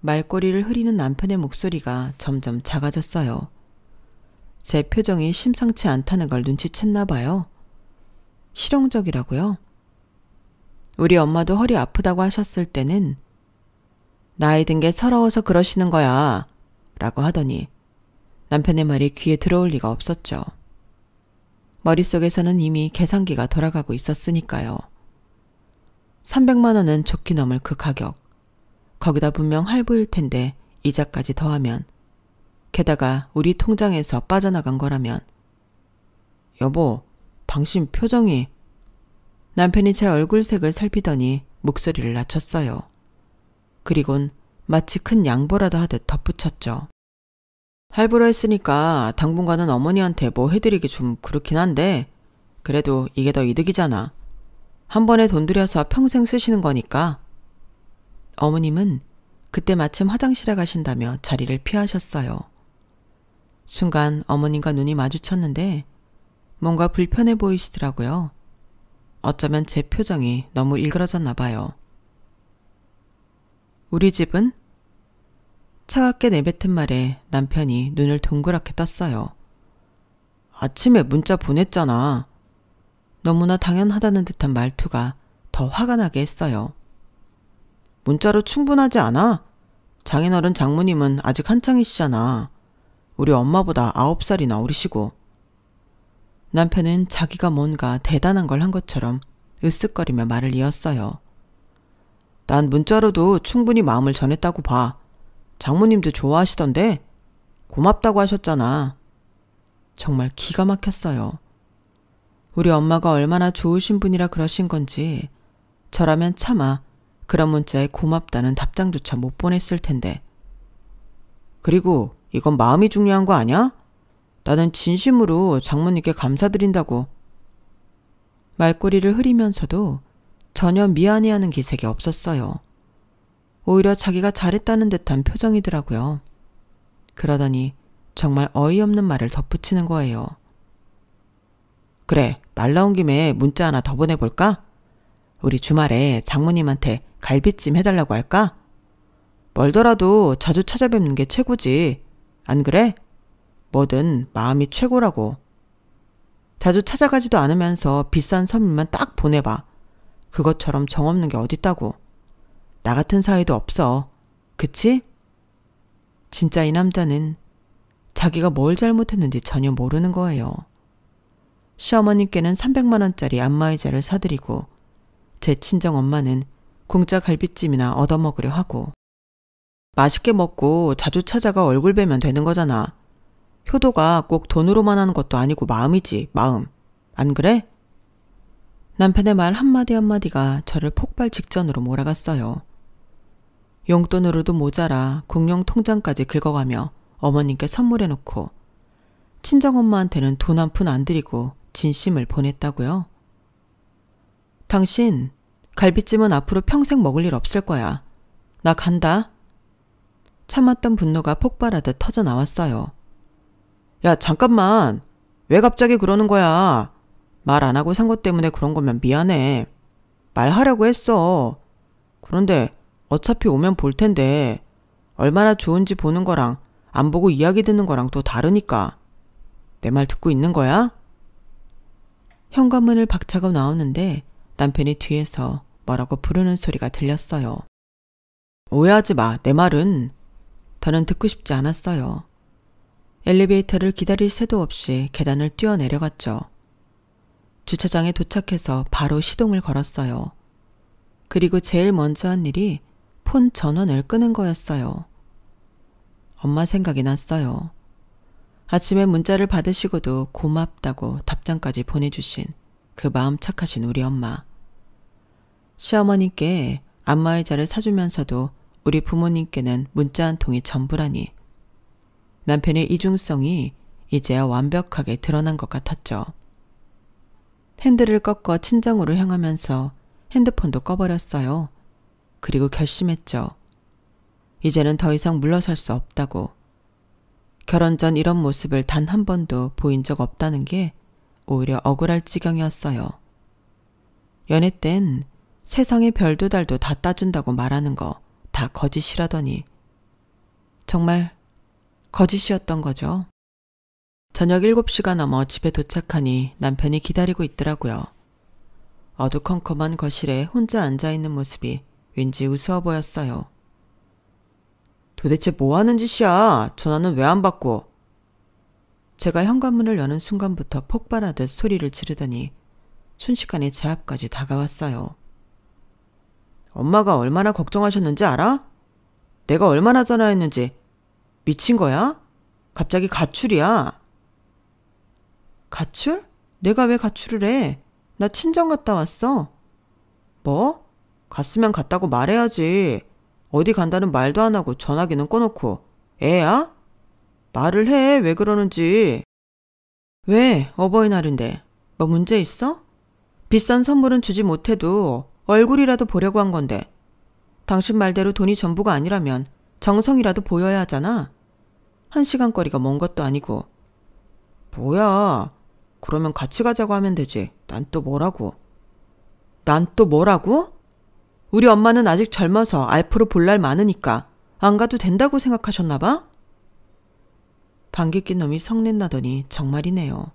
말꼬리를 흐리는 남편의 목소리가 점점 작아졌어요. 제 표정이 심상치 않다는 걸 눈치챘나 봐요. 실용적이라고요? 우리 엄마도 허리 아프다고 하셨을 때는 나이 든 게 서러워서 그러시는 거야 라고 하더니 남편의 말이 귀에 들어올 리가 없었죠. 머릿속에서는 이미 계산기가 돌아가고 있었으니까요. 300만 원은 좋게 넘을 그 가격. 거기다 분명 할부일 텐데 이자까지 더하면 게다가 우리 통장에서 빠져나간 거라면 여보, 당신 표정이 남편이 제 얼굴색을 살피더니 목소리를 낮췄어요. 그리곤 마치 큰 양보라도 하듯 덧붙였죠. 할부로 했으니까 당분간은 어머니한테 뭐 해드리기 좀 그렇긴 한데 그래도 이게 더 이득이잖아. 한 번에 돈 들여서 평생 쓰시는 거니까. 어머님은 그때 마침 화장실에 가신다며 자리를 피하셨어요. 순간 어머님과 눈이 마주쳤는데 뭔가 불편해 보이시더라고요. 어쩌면 제 표정이 너무 일그러졌나 봐요. 우리 집은? 차갑게 내뱉은 말에 남편이 눈을 동그랗게 떴어요. 아침에 문자 보냈잖아. 너무나 당연하다는 듯한 말투가 더 화가 나게 했어요. 문자로 충분하지 않아? 장인어른 장모님은 아직 한창이시잖아. 우리 엄마보다 9살이나 어리시고. 남편은 자기가 뭔가 대단한 걸 한 것처럼 으쓱거리며 말을 이었어요. 난 문자로도 충분히 마음을 전했다고 봐. 장모님도 좋아하시던데 고맙다고 하셨잖아. 정말 기가 막혔어요. 우리 엄마가 얼마나 좋으신 분이라 그러신 건지 저라면 차마 그런 문자에 고맙다는 답장조차 못 보냈을 텐데. 그리고 이건 마음이 중요한 거 아니야? 나는 진심으로 장모님께 감사드린다고. 말꼬리를 흐리면서도 전혀 미안해하는 기색이 없었어요. 오히려 자기가 잘했다는 듯한 표정이더라고요. 그러더니 정말 어이없는 말을 덧붙이는 거예요. 그래, 말 나온 김에 문자 하나 더 보내볼까? 우리 주말에 장모님한테 갈비찜 해달라고 할까? 멀더라도 자주 찾아뵙는 게 최고지. 안 그래? 뭐든 마음이 최고라고. 자주 찾아가지도 않으면서 비싼 선물만 딱 보내봐. 그것처럼 정없는 게 어딨다고. 나 같은 사이도 없어. 그치? 진짜 이 남자는 자기가 뭘 잘못했는지 전혀 모르는 거예요. 시어머님께는 300만 원짜리 안마의자를 사드리고 제 친정엄마는 공짜 갈비찜이나 얻어먹으려 하고 맛있게 먹고 자주 찾아가 얼굴 뵈면 되는 거잖아. 효도가 꼭 돈으로만 하는 것도 아니고 마음이지, 마음. 안 그래? 남편의 말 한마디 한마디가 저를 폭발 직전으로 몰아갔어요. 용돈으로도 모자라 공용 통장까지 긁어가며 어머님께 선물해놓고 친정엄마한테는 돈 한 푼 안 드리고 진심을 보냈다고요? 당신 갈비찜은 앞으로 평생 먹을 일 없을 거야. 나 간다. 참았던 분노가 폭발하듯 터져 나왔어요. 야, 잠깐만. 왜 갑자기 그러는 거야? 말 안 하고 산 것 때문에 그런 거면 미안해. 말하려고 했어. 그런데 어차피 오면 볼 텐데 얼마나 좋은지 보는 거랑 안 보고 이야기 듣는 거랑 또 다르니까. 내 말 듣고 있는 거야? 현관문을 박차고 나오는데 남편이 뒤에서 뭐라고 부르는 소리가 들렸어요. 오해하지 마. 내 말은. 더는 듣고 싶지 않았어요. 엘리베이터를 기다릴 새도 없이 계단을 뛰어내려갔죠. 주차장에 도착해서 바로 시동을 걸었어요. 그리고 제일 먼저 한 일이 폰 전원을 끄는 거였어요. 엄마 생각이 났어요. 아침에 문자를 받으시고도 고맙다고 답장까지 보내주신 그 마음 착하신 우리 엄마. 시어머니께 안마의자를 사주면서도 우리 부모님께는 문자 한 통이 전부라니 남편의 이중성이 이제야 완벽하게 드러난 것 같았죠. 핸들을 꺾어 친정으로 향하면서 핸드폰도 꺼버렸어요. 그리고 결심했죠. 이제는 더 이상 물러설 수 없다고. 결혼 전 이런 모습을 단 한 번도 보인 적 없다는 게 오히려 억울할 지경이었어요. 연애 땐 세상의 별도 달도 다 따준다고 말하는 거 다 거짓이라더니 정말 거짓이었던 거죠. 저녁 7시가 넘어 집에 도착하니 남편이 기다리고 있더라고요. 어두컴컴한 거실에 혼자 앉아있는 모습이 왠지 우스워 보였어요. 도대체 뭐 하는 짓이야? 전화는 왜 안 받고? 제가 현관문을 여는 순간부터 폭발하듯 소리를 지르더니 순식간에 제 앞까지 다가왔어요. 엄마가 얼마나 걱정하셨는지 알아? 내가 얼마나 전화했는지. 미친 거야? 갑자기 가출이야. 가출? 내가 왜 가출을 해? 나 친정 갔다 왔어. 뭐? 갔으면 갔다고 말해야지. 어디 간다는 말도 안 하고 전화기는 꺼놓고. 애야? 말을 해. 왜 그러는지. 왜? 어버이날인데. 뭐 문제 있어? 비싼 선물은 주지 못해도 얼굴이라도 보려고 한 건데. 당신 말대로 돈이 전부가 아니라면 정성이라도 보여야 하잖아. 1시간 거리가 먼 것도 아니고. 뭐야. 그러면 같이 가자고 하면 되지. 난 또 뭐라고. 난 또 뭐라고? 우리 엄마는 아직 젊어서 알프로 볼 날 많으니까 안 가도 된다고 생각하셨나 봐? 방귀 낀 놈이 성낸나더니 정말이네요.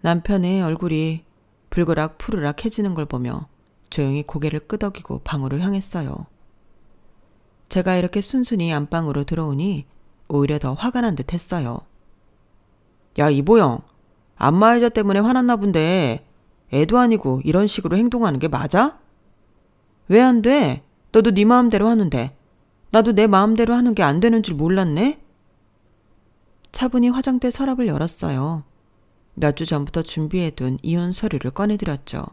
남편의 얼굴이 불그락 푸르락 해지는 걸 보며 조용히 고개를 끄덕이고 방으로 향했어요. 제가 이렇게 순순히 안방으로 들어오니 오히려 더 화가 난 듯 했어요. 야, 이보영. 안마의자 때문에 화났나 본데 애도 아니고 이런 식으로 행동하는 게 맞아? 왜 안 돼? 너도 네 마음대로 하는데. 나도 내 마음대로 하는 게 안 되는 줄 몰랐네? 차분히 화장대 서랍을 열었어요. 몇 주 전부터 준비해둔 이혼 서류를 꺼내드렸죠.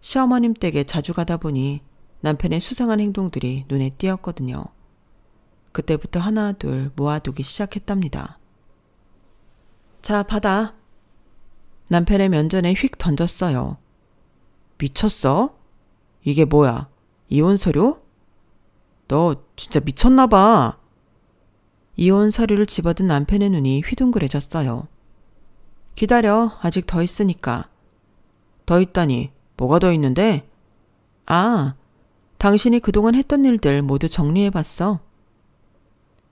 시어머님 댁에 자주 가다 보니 남편의 수상한 행동들이 눈에 띄었거든요. 그때부터 하나 둘 모아두기 시작했답니다. 자, 받아. 남편의 면전에 휙 던졌어요. 미쳤어? 이게 뭐야? 이혼 서류? 너 진짜 미쳤나 봐. 이혼 서류를 집어든 남편의 눈이 휘둥그레졌어요. 기다려. 아직 더 있으니까. 더 있다니. 뭐가 더 있는데? 아, 당신이 그동안 했던 일들 모두 정리해봤어.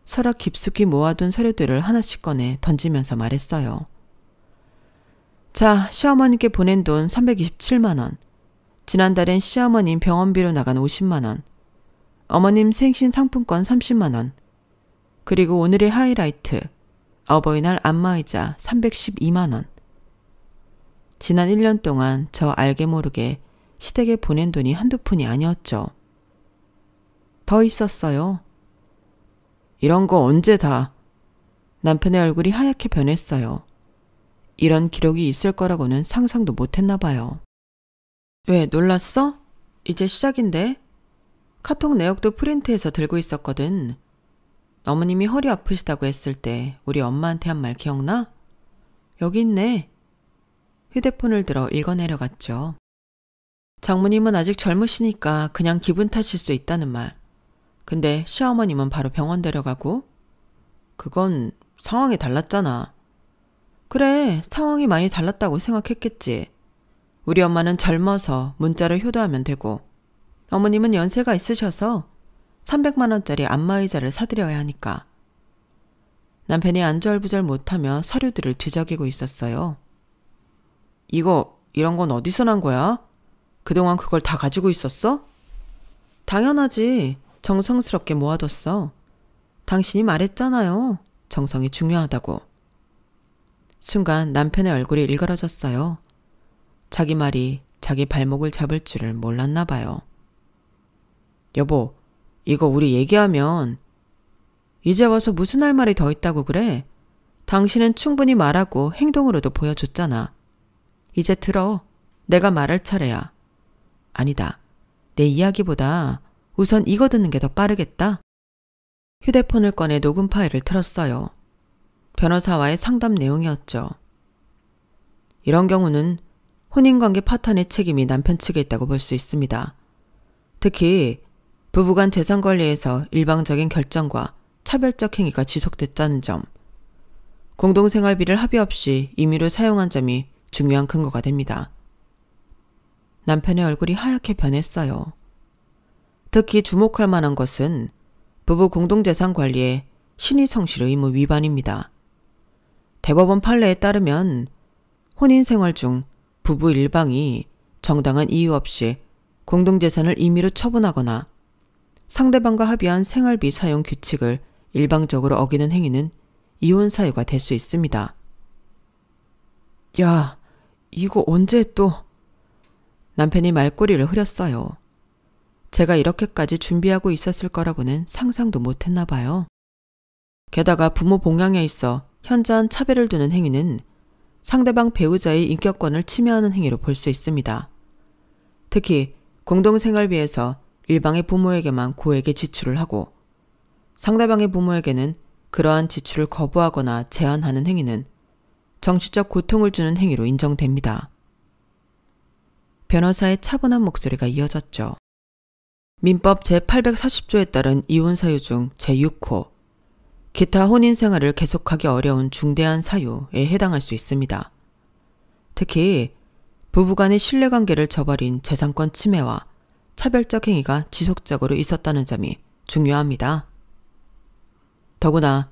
서랍 깊숙이 모아둔 서류들을 하나씩 꺼내 던지면서 말했어요. 자, 시어머님께 보낸 돈 327만 원. 지난달엔 시어머님 병원비로 나간 50만 원. 어머님 생신 상품권 30만 원. 그리고 오늘의 하이라이트. 어버이날 안마의자 312만 원. 지난 1년 동안 저 알게 모르게 시댁에 보낸 돈이 한두 푼이 아니었죠. 더 있었어요. 이런 거 언제 다. 남편의 얼굴이 하얗게 변했어요. 이런 기록이 있을 거라고는 상상도 못했나 봐요. 왜 놀랐어? 이제 시작인데. 카톡 내역도 프린트해서 들고 있었거든. 어머님이 허리 아프시다고 했을 때 우리 엄마한테 한 말 기억나? 여기 있네. 휴대폰을 들어 읽어내려갔죠. 장모님은 아직 젊으시니까 그냥 기분 탓일 수 있다는 말. 근데 시어머님은 바로 병원 데려가고. 그건 상황이 달랐잖아. 그래, 상황이 많이 달랐다고 생각했겠지. 우리 엄마는 젊어서 문자로 효도하면 되고, 어머님은 연세가 있으셔서 300만 원짜리 안마의자를 사드려야 하니까. 남편이 안절부절 못하며 서류들을 뒤적이고 있었어요. 이런 건 어디서 난 거야? 그동안 그걸 다 가지고 있었어? 당연하지. 정성스럽게 모아뒀어. 당신이 말했잖아요. 정성이 중요하다고. 순간 남편의 얼굴이 일그러졌어요. 자기 말이 자기 발목을 잡을 줄을 몰랐나 봐요. 여보, 이거 우리 얘기하면. 이제 와서 무슨 할 말이 더 있다고 그래? 당신은 충분히 말하고 행동으로도 보여줬잖아. 이제 들어. 내가 말할 차례야. 아니다. 내 이야기보다 우선 이거 듣는 게 더 빠르겠다. 휴대폰을 꺼내 녹음 파일을 틀었어요. 변호사와의 상담 내용이었죠. 이런 경우는 혼인관계 파탄의 책임이 남편 측에 있다고 볼 수 있습니다. 특히 부부간 재산관리에서 일방적인 결정과 차별적 행위가 지속됐다는 점, 공동생활비를 합의 없이 임의로 사용한 점이 중요한 근거가 됩니다. 남편의 얼굴이 하얗게 변했어요. 특히 주목할 만한 것은 부부 공동재산 관리의 신의성실 의무 위반입니다. 대법원 판례에 따르면 혼인생활 중 부부 일방이 정당한 이유 없이 공동재산을 임의로 처분하거나 상대방과 합의한 생활비 사용 규칙을 일방적으로 어기는 행위는 이혼 사유가 될 수 있습니다. 야, 이거 언제 또... 남편이 말꼬리를 흐렸어요. 제가 이렇게까지 준비하고 있었을 거라고는 상상도 못했나 봐요. 게다가 부모 봉양에 있어 현저한 차별을 두는 행위는 상대방 배우자의 인격권을 침해하는 행위로 볼 수 있습니다. 특히 공동생활비에서 일방의 부모에게만 고액의 지출을 하고 상대방의 부모에게는 그러한 지출을 거부하거나 제한하는 행위는 정신적 고통을 주는 행위로 인정됩니다. 변호사의 차분한 목소리가 이어졌죠. 민법 제840조에 따른 이혼 사유 중 제6호, 기타 혼인 생활을 계속하기 어려운 중대한 사유에 해당할 수 있습니다. 특히 부부간의 신뢰관계를 저버린 재산권 침해와 차별적 행위가 지속적으로 있었다는 점이 중요합니다. 더구나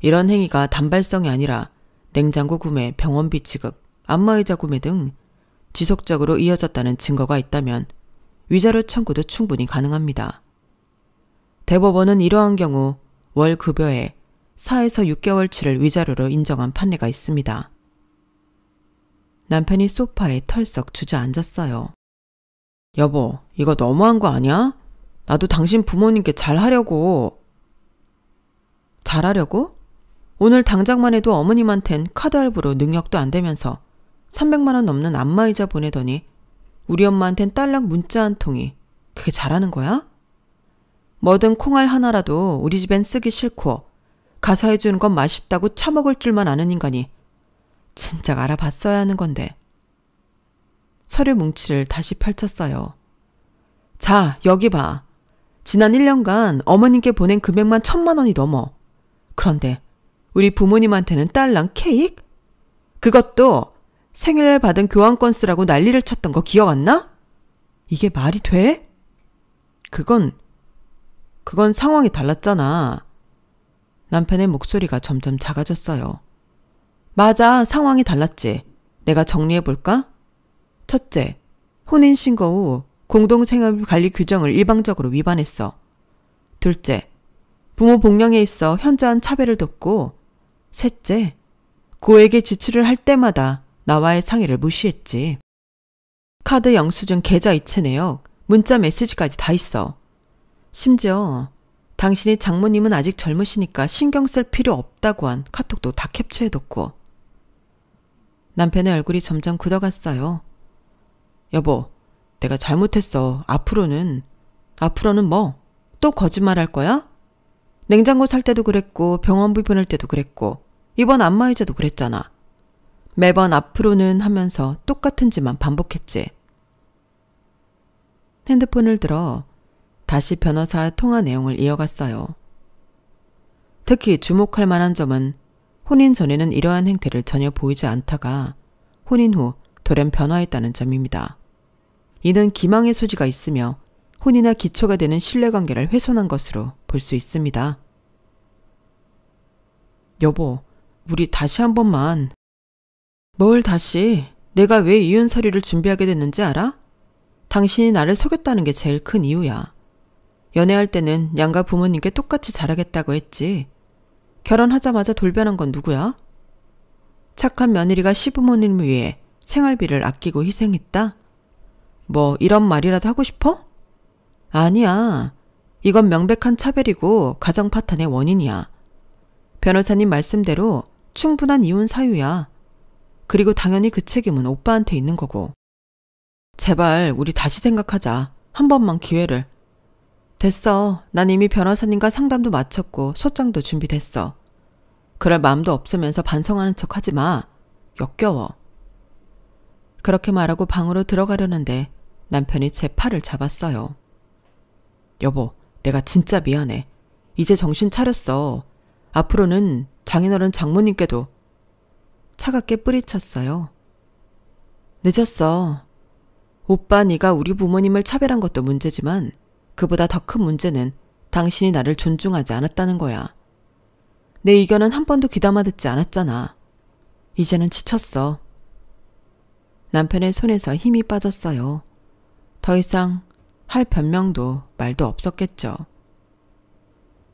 이런 행위가 단발성이 아니라 냉장고 구매, 병원비 지급, 안마의자 구매 등 지속적으로 이어졌다는 증거가 있다면 위자료 청구도 충분히 가능합니다. 대법원은 이러한 경우 월 급여의 4에서 6개월치를 위자료로 인정한 판례가 있습니다. 남편이 소파에 털썩 주저앉았어요. 여보, 이거 너무한 거 아니야? 나도 당신 부모님께 잘하려고. 잘하려고? 오늘 당장만 해도 어머님한텐 카드 할부로 능력도 안 되면서 300만 원 넘는 안마의자 보내더니 우리 엄마한텐 딸랑 문자 한 통이 그게 잘하는 거야? 뭐든 콩알 하나라도 우리 집엔 쓰기 싫고 가사해주는 건 맛있다고 처먹을 줄만 아는 인간이 진작 알아봤어야 하는 건데. 서류 뭉치를 다시 펼쳤어요. 자, 여기 봐. 지난 1년간 어머님께 보낸 금액만 1,000만 원이 넘어. 그런데 우리 부모님한테는 딸랑 케이크? 그것도 생일날 받은 교환권 쓰라고 난리를 쳤던 거 기억 안 나? 이게 말이 돼? 그건 상황이 달랐잖아. 남편의 목소리가 점점 작아졌어요. 맞아, 상황이 달랐지. 내가 정리해볼까? 첫째, 혼인신고 후 공동생활관리 규정을 일방적으로 위반했어. 둘째, 부모 봉양에 있어 현저한 차별을 뒀고, 셋째, 고액의 지출을 할 때마다 나와의 상의를 무시했지. 카드 영수증 계좌 이체 내역, 문자 메시지까지 다 있어. 심지어 당신이 장모님은 아직 젊으시니까 신경 쓸 필요 없다고 한 카톡도 다 캡처해뒀고. 남편의 얼굴이 점점 굳어갔어요. 여보, 내가 잘못했어. 앞으로는 뭐? 또 거짓말 할 거야? 냉장고 살 때도 그랬고 병원비 보낼 때도 그랬고 이번 안마의자도 그랬잖아. 매번 앞으로는 하면서 똑같은 짓만 반복했지. 핸드폰을 들어 다시 변호사와 통화 내용을 이어갔어요. 특히 주목할 만한 점은 혼인 전에는 이러한 행태를 전혀 보이지 않다가 혼인 후 돌연 변화했다는 점입니다. 이는 기망의 소지가 있으며 혼이나 기초가 되는 신뢰관계를 훼손한 것으로 볼 수 있습니다. 여보, 우리 다시 한 번만. 뭘 다시? 내가 왜 이혼 서류를 준비하게 됐는지 알아? 당신이 나를 속였다는 게 제일 큰 이유야. 연애할 때는 양가 부모님께 똑같이 잘하겠다고 했지. 결혼하자마자 돌변한 건 누구야? 착한 며느리가 시부모님을 위해 생활비를 아끼고 희생했다? 뭐 이런 말이라도 하고 싶어? 아니야. 이건 명백한 차별이고 가정 파탄의 원인이야. 변호사님 말씀대로 충분한 이혼 사유야. 그리고 당연히 그 책임은 오빠한테 있는 거고. 제발 우리 다시 생각하자. 한 번만 기회를. 됐어. 난 이미 변호사님과 상담도 마쳤고 소장도 준비됐어. 그럴 마음도 없으면서 반성하는 척 하지 마. 역겨워. 그렇게 말하고 방으로 들어가려는데 남편이 제 팔을 잡았어요. 여보, 내가 진짜 미안해. 이제 정신 차렸어. 앞으로는 장인어른 장모님께도. 차갑게 뿌리쳤어요. 늦었어. 오빠, 네가 우리 부모님을 차별한 것도 문제지만 그보다 더 큰 문제는 당신이 나를 존중하지 않았다는 거야. 내 의견은 한 번도 귀담아 듣지 않았잖아. 이제는 지쳤어. 남편의 손에서 힘이 빠졌어요. 더 이상 할 변명도 말도 없었겠죠.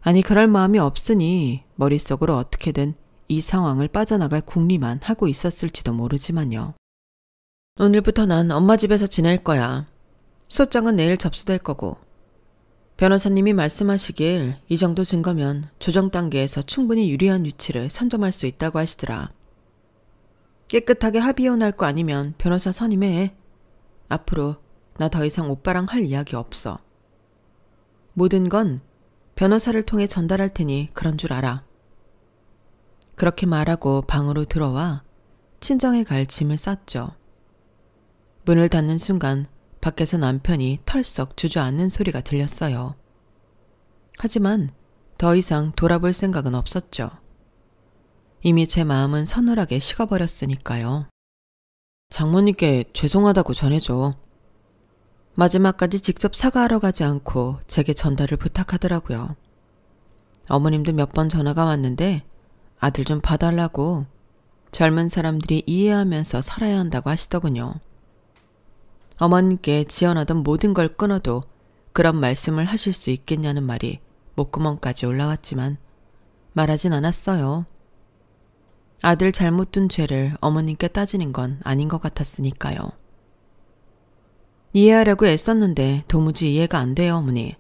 아니, 그럴 마음이 없으니 머릿속으로 어떻게든 이 상황을 빠져나갈 궁리만 하고 있었을지도 모르지만요. 오늘부터 난 엄마 집에서 지낼 거야. 소장은 내일 접수될 거고. 변호사님이 말씀하시길 이 정도 증거면 조정 단계에서 충분히 유리한 위치를 선점할 수 있다고 하시더라. 깨끗하게 합의혼할 거 아니면 변호사 선임해. 앞으로 나 더 이상 오빠랑 할 이야기 없어. 모든 건 변호사를 통해 전달할 테니 그런 줄 알아. 그렇게 말하고 방으로 들어와 친정에 갈 짐을 쌌죠. 문을 닫는 순간 밖에서 남편이 털썩 주저앉는 소리가 들렸어요. 하지만 더 이상 돌아볼 생각은 없었죠. 이미 제 마음은 서늘하게 식어버렸으니까요. 장모님께 죄송하다고 전해줘. 마지막까지 직접 사과하러 가지 않고 제게 전달을 부탁하더라고요. 어머님도 몇 번 전화가 왔는데 아들 좀 봐달라고 젊은 사람들이 이해하면서 살아야 한다고 하시더군요. 어머님께 지어나던 모든 걸 끊어도 그런 말씀을 하실 수 있겠냐는 말이 목구멍까지 올라왔지만 말하진 않았어요. 아들 잘못 둔 죄를 어머님께 따지는 건 아닌 것 같았으니까요. 이해하려고 애썼는데 도무지 이해가 안 돼요, 어머니.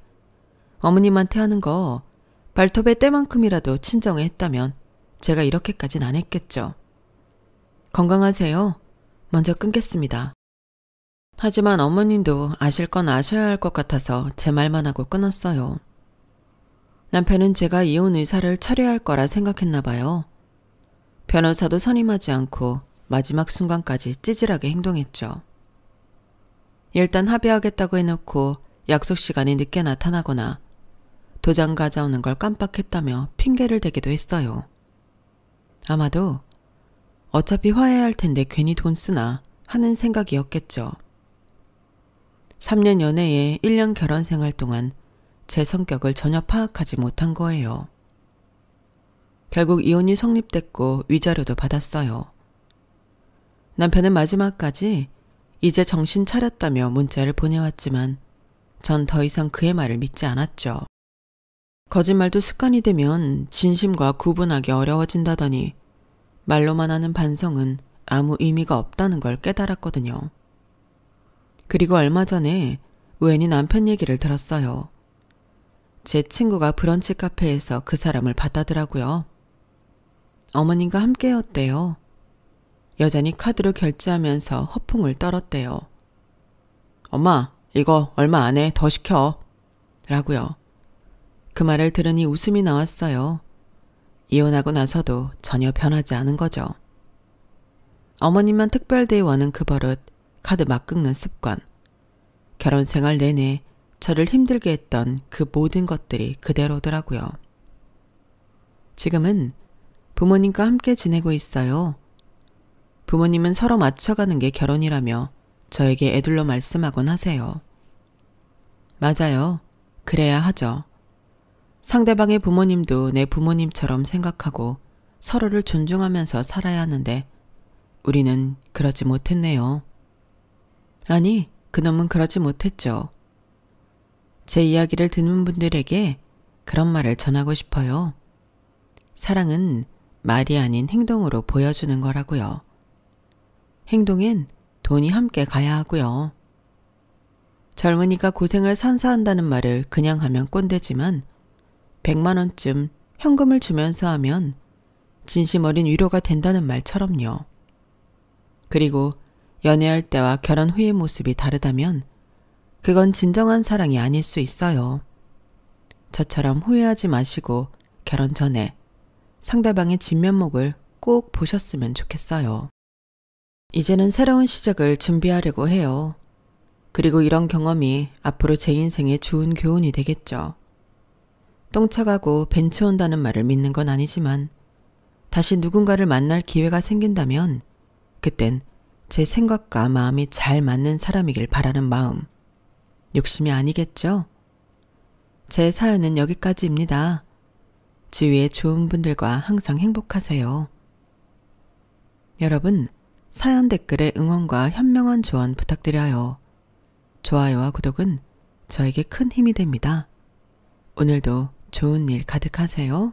어머님한테 하는 거 발톱의 때만큼이라도 친정에 했다면 제가 이렇게까진 안 했겠죠. 건강하세요. 먼저 끊겠습니다. 하지만 어머님도 아실 건 아셔야 할 것 같아서 제 말만 하고 끊었어요. 남편은 제가 이혼 의사를 철회할 거라 생각했나 봐요. 변호사도 선임하지 않고 마지막 순간까지 찌질하게 행동했죠. 일단 합의하겠다고 해놓고 약속 시간이 늦게 나타나거나 도장 가져오는 걸 깜빡했다며 핑계를 대기도 했어요. 아마도 어차피 화해할 텐데 괜히 돈 쓰나 하는 생각이었겠죠. 3년 연애에 1년 결혼 생활 동안 제 성격을 전혀 파악하지 못한 거예요. 결국 이혼이 성립됐고 위자료도 받았어요. 남편은 마지막까지 이제 정신 차렸다며 문자를 보내왔지만 전 더 이상 그의 말을 믿지 않았죠. 거짓말도 습관이 되면 진심과 구분하기 어려워진다더니 말로만 하는 반성은 아무 의미가 없다는 걸 깨달았거든요. 그리고 얼마 전에 우연히 남편 얘기를 들었어요. 제 친구가 브런치 카페에서 그 사람을 봤다더라고요. 어머님과 함께였대요. 여전히 카드로 결제하면서 허풍을 떨었대요. 엄마, 이거 얼마 안 해. 더 시켜. 라고요. 그 말을 들으니 웃음이 나왔어요. 이혼하고 나서도 전혀 변하지 않은 거죠. 어머님만 특별대우하는 그 버릇, 카드 막 긁는 습관, 결혼 생활 내내 저를 힘들게 했던 그 모든 것들이 그대로더라고요. 지금은 부모님과 함께 지내고 있어요. 부모님은 서로 맞춰가는 게 결혼이라며 저에게 애둘러 말씀하곤 하세요. 맞아요. 그래야 하죠. 상대방의 부모님도 내 부모님처럼 생각하고 서로를 존중하면서 살아야 하는데 우리는 그러지 못했네요. 아니, 그놈은 그러지 못했죠. 제 이야기를 듣는 분들에게 그런 말을 전하고 싶어요. 사랑은 말이 아닌 행동으로 보여주는 거라고요. 행동엔 돈이 함께 가야 하고요. 젊은이가 고생을 선사한다는 말을 그냥 하면 꼰대지만 100만 원쯤 현금을 주면서 하면 진심 어린 위로가 된다는 말처럼요. 그리고 연애할 때와 결혼 후의 모습이 다르다면 그건 진정한 사랑이 아닐 수 있어요. 저처럼 후회하지 마시고 결혼 전에 상대방의 진면목을 꼭 보셨으면 좋겠어요. 이제는 새로운 시작을 준비하려고 해요. 그리고 이런 경험이 앞으로 제 인생에 좋은 교훈이 되겠죠. 똥차 가고 벤츠 온다는 말을 믿는 건 아니지만 다시 누군가를 만날 기회가 생긴다면 그땐 제 생각과 마음이 잘 맞는 사람이길 바라는 마음. 욕심이 아니겠죠? 제 사연은 여기까지입니다. 주위에 좋은 분들과 항상 행복하세요. 여러분, 사연 댓글에 응원과 현명한 조언 부탁드려요. 좋아요와 구독은 저에게 큰 힘이 됩니다. 오늘도 좋은 일 가득하세요.